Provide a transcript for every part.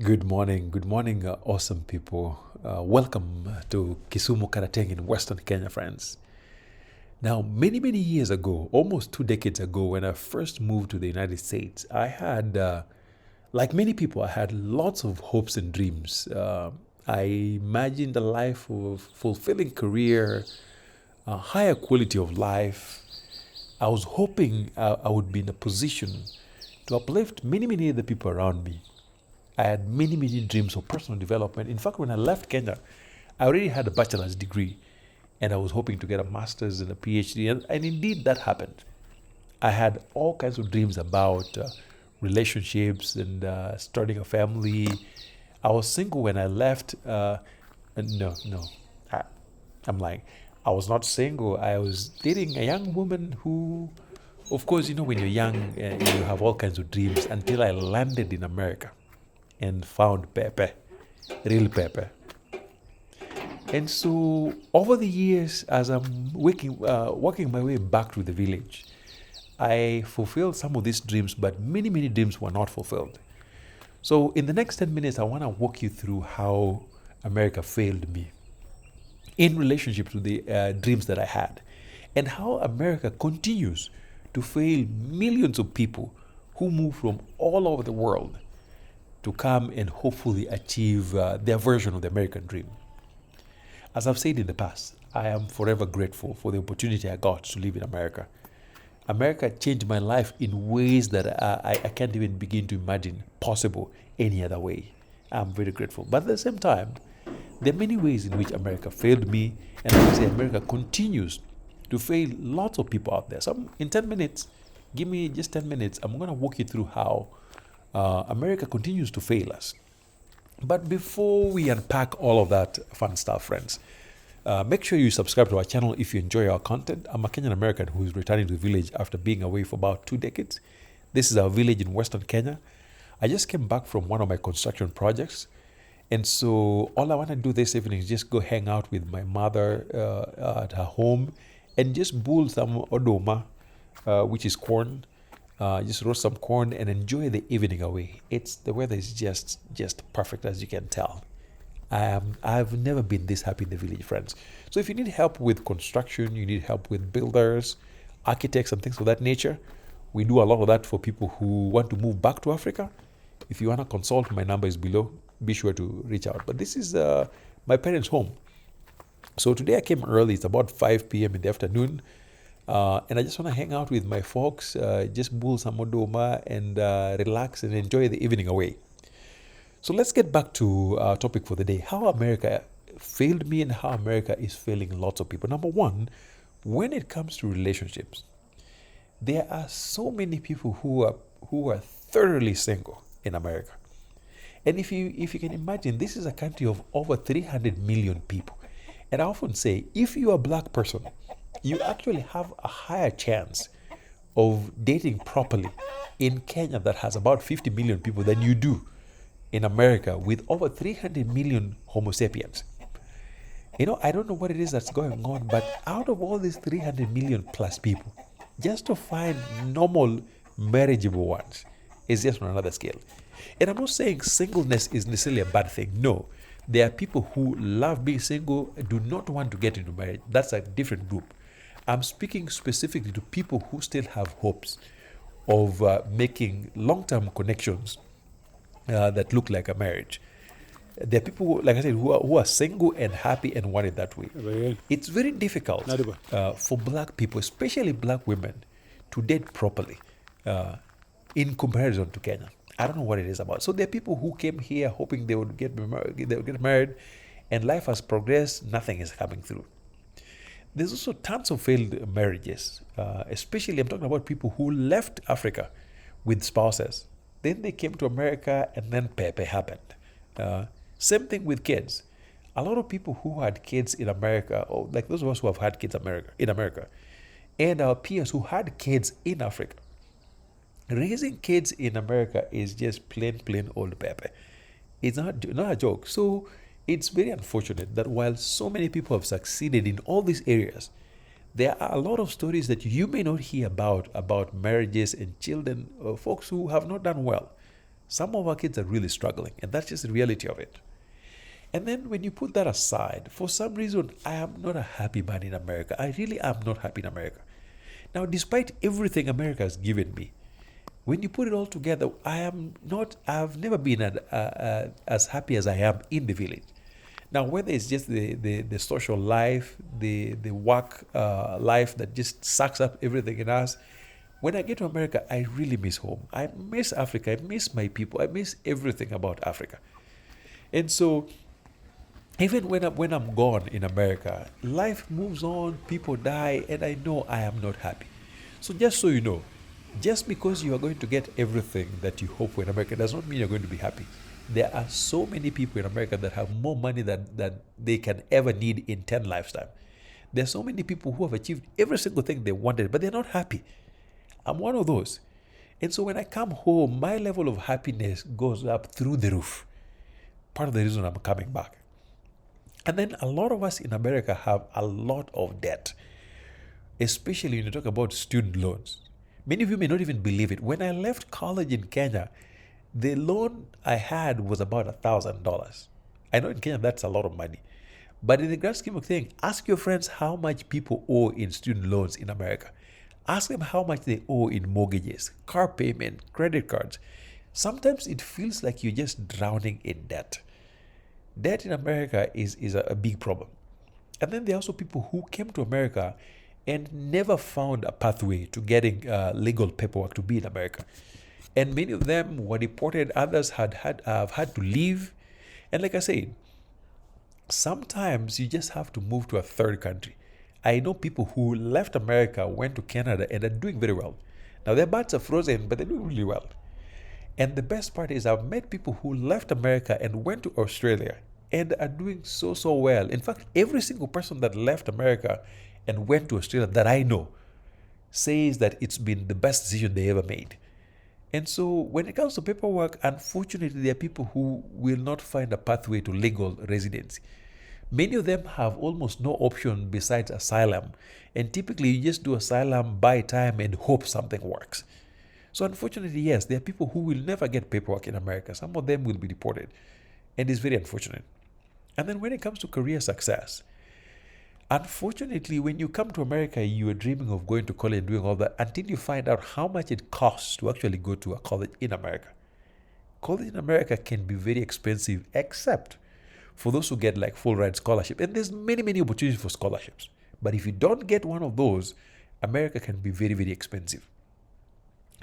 Good morning, awesome people. Welcome to Kisumu Karateng in Western Kenya, friends. Now, many years ago, almost 2 decades ago, when I first moved to the United States, I had, like many people, I had lots of hopes and dreams. I imagined a life of fulfilling career, a higher quality of life. I was hoping I would be in a position to uplift many other people around me. I had many dreams of personal development. In fact, when I left Kenya, I already had a bachelor's degree and I was hoping to get a master's and a PhD. And indeed, that happened. I had all kinds of dreams about relationships and starting a family. I was single when I left. No, I'm lying. I was not single. I was dating a young woman who, of course, when you're young, you have all kinds of dreams until I landed in America and found Pepe, real Pepe. And so over the years, as I'm working my way back to the village, I fulfilled some of these dreams, but many dreams were not fulfilled. So in the next 10 minutes, I want to walk you through how America failed me in relationship to the dreams that I had, and how America continues to fail millions of people who move from all over the world to come and hopefully achieve their version of the American dream. As I've said in the past, I am forever grateful for the opportunity I got to live in America. America changed my life in ways that I can't even begin to imagine possible any other way. I'm very grateful. But at the same time, there are many ways in which America failed me, and I would say America continues to fail lots of people out there. So in 10 minutes, give me just 10 minutes, I'm going to walk you through how America continues to fail us. But before we unpack all of that fun stuff, friends, make sure you subscribe to our channel if you enjoy our content. I'm a Kenyan American who is returning to the village after being away for about 2 decades. This is our village in Western Kenya. I just came back from one of my construction projects. And so all I want to do this evening is just go hang out with my mother at her home and just boil some odoma, which is corn. Just roast some corn and enjoy the evening away. The weather is just perfect, as you can tell. I've never been this happy in the village, friends. So if you need help with construction, you need help with builders, architects, and things of that nature, we do a lot of that for people who want to move back to Africa. If you want to consult, my number is below. Be sure to reach out. But this is my parents' home. So today I came early. It's about 5 p.m. in the afternoon. And I just want to hang out with my folks, just boil some odoma and relax and enjoy the evening away. So let's get back to our topic for the day, how America failed me and how America is failing lots of people. Number one, when it comes to relationships, there are so many people who are thoroughly single in America. And if you can imagine, this is a country of over 300 million people. And I often say, if you're a black person, you actually have a higher chance of dating properly in Kenya that has about 50 million people than you do in America with over 300 million Homo sapiens. I don't know what it is that's going on, but out of all these 300 million plus people, just to find normal, marriageable ones is just on another scale. And I'm not saying singleness is necessarily a bad thing. No. There are people who love being single, do not want to get into marriage. That's a different group. I'm speaking specifically to people who still have hopes of making long-term connections that look like a marriage. There are people, like I said, who are single and happy and want it that way. It's very difficult for black people, especially black women, to date properly in comparison to Kenya. I don't know what it is about. So there are people who came here hoping they would get married, and life has progressed, nothing is coming through. There's also tons of failed marriages, especially I'm talking about people who left Africa with spouses. Then they came to America and then Pepe happened. Same thing with kids. A lot of people who had kids in America, or like those of us who have had kids in America, and our peers who had kids in Africa, raising kids in America is just plain old Pepe. It's not a joke. So it's very unfortunate that while so many people have succeeded in all these areas, there are a lot of stories that you may not hear about marriages and children, folks who have not done well. Some of our kids are really struggling, and that's just the reality of it. And then when you put that aside, for some reason, I am not a happy man in America. I really am not happy in America. Now, despite everything America has given me, when you put it all together, I've never been as happy as I am in the village. Now, whether it's just the social life, the work life that just sucks up everything in us, when I get to America, I really miss home. I miss Africa. I miss my people. I miss everything about Africa. And so, even when I'm gone in America, life moves on, people die, and I know I am not happy. So just so you know, just because you are going to get everything that you hope for in America does not mean you're going to be happy. There are so many people in America that have more money than they can ever need in 10 lifetimes. There are so many people who have achieved every single thing they wanted, but they're not happy. I'm one of those. And so when I come home, my level of happiness goes up through the roof. Part of the reason I'm coming back. And then a lot of us in America have a lot of debt, especially when you talk about student loans. Many of you may not even believe it. When I left college in Kenya, the loan I had was about $1,000. I know in Kenya that's a lot of money. But in the grand scheme of things, ask your friends how much people owe in student loans in America. Ask them how much they owe in mortgages, car payment, credit cards. Sometimes it feels like you're just drowning in debt. Debt in America is a big problem. And then there are also people who came to America and never found a pathway to getting legal paperwork to be in America. And many of them were deported, others have had to leave. And like I said, sometimes you just have to move to a third country. I know people who left America, went to Canada, and are doing very well. Now their butts are frozen, but they're doing really well. And the best part is I've met people who left America and went to Australia and are doing so well. In fact, every single person that left America and went to Australia that I know says that it's been the best decision they ever made. And so when it comes to paperwork, unfortunately, there are people who will not find a pathway to legal residency. Many of them have almost no option besides asylum. And typically, you just do asylum, buy time, and hope something works. So unfortunately, yes, there are people who will never get paperwork in America. Some of them will be deported. And it's very unfortunate. And then when it comes to career success, unfortunately, when you come to America, you are dreaming of going to college and doing all that until you find out how much it costs to actually go to a college in America. College in America can be very expensive, except for those who get like full ride scholarship. And there's many opportunities for scholarships. But if you don't get one of those, America can be very expensive.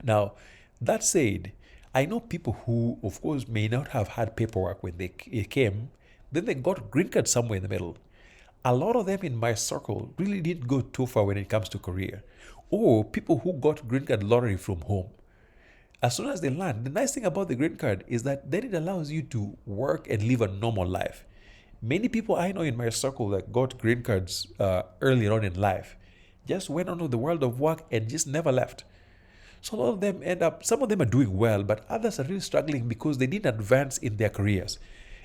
Now, that said, I know people who, of course, may not have had paperwork when they came, then they got green card somewhere in the middle. A lot of them in my circle really didn't go too far when it comes to career, or people who got green card lottery from home. As soon as they land, the nice thing about the green card is that then it allows you to work and live a normal life. Many people I know in my circle that got green cards earlier on in life just went on to the world of work and just never left. So a lot of them some of them are doing well, but others are really struggling because they didn't advance in their careers.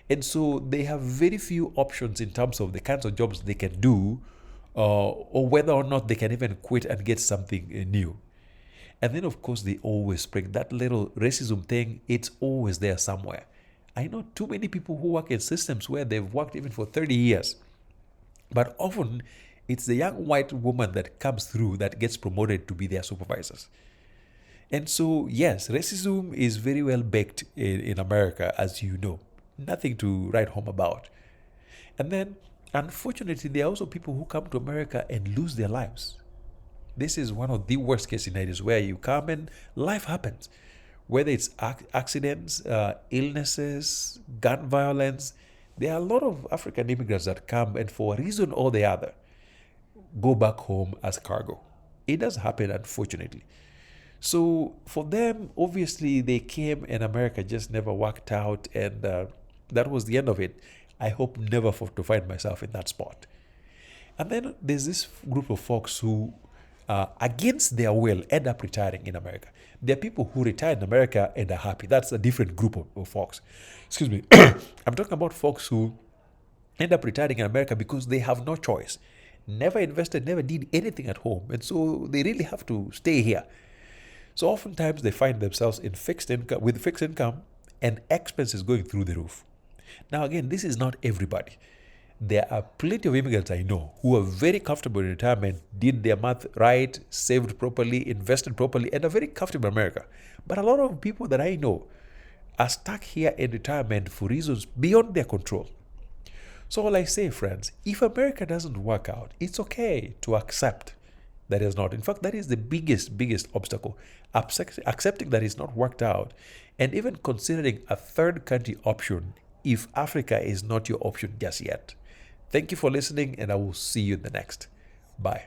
And so they have very few options in terms of the kinds of jobs they can do, or whether or not they can even quit and get something new. And then, of course, they always bring that little racism thing. It's always there somewhere. I know too many people who work in systems where they've worked even for 30 years. But often, it's the young white woman that comes through that gets promoted to be their supervisors. And so, yes, racism is very well baked in America, as you know. Nothing to write home about. And then, unfortunately, there are also people who come to America and lose their lives. This is one of the worst case scenarios where you come and life happens. Whether it's accidents, illnesses, gun violence, there are a lot of African immigrants that come and for a reason or the other, go back home as cargo. It does happen, unfortunately. So for them, obviously, they came and America just never worked out, and that was the end of it. I hope never to find myself in that spot. And then there's this group of folks who, against their will, end up retiring in America. There are people who retire in America and are happy. That's a different group of folks. Excuse me. I'm talking about folks who end up retiring in America because they have no choice. Never invested, never did anything at home. And so they really have to stay here. So oftentimes they find themselves with fixed income, and expenses going through the roof. Now, again, this is not everybody. There are plenty of immigrants I know who are very comfortable in retirement, did their math right, saved properly, invested properly, and are very comfortable in America. But a lot of people that I know are stuck here in retirement for reasons beyond their control. So all I say, friends, if America doesn't work out, it's okay to accept that it's not. In fact, that is the biggest obstacle. Accepting that it's not worked out, and even considering a third country option if Africa is not your option just yet. Thank you for listening, and I will see you in the next. Bye.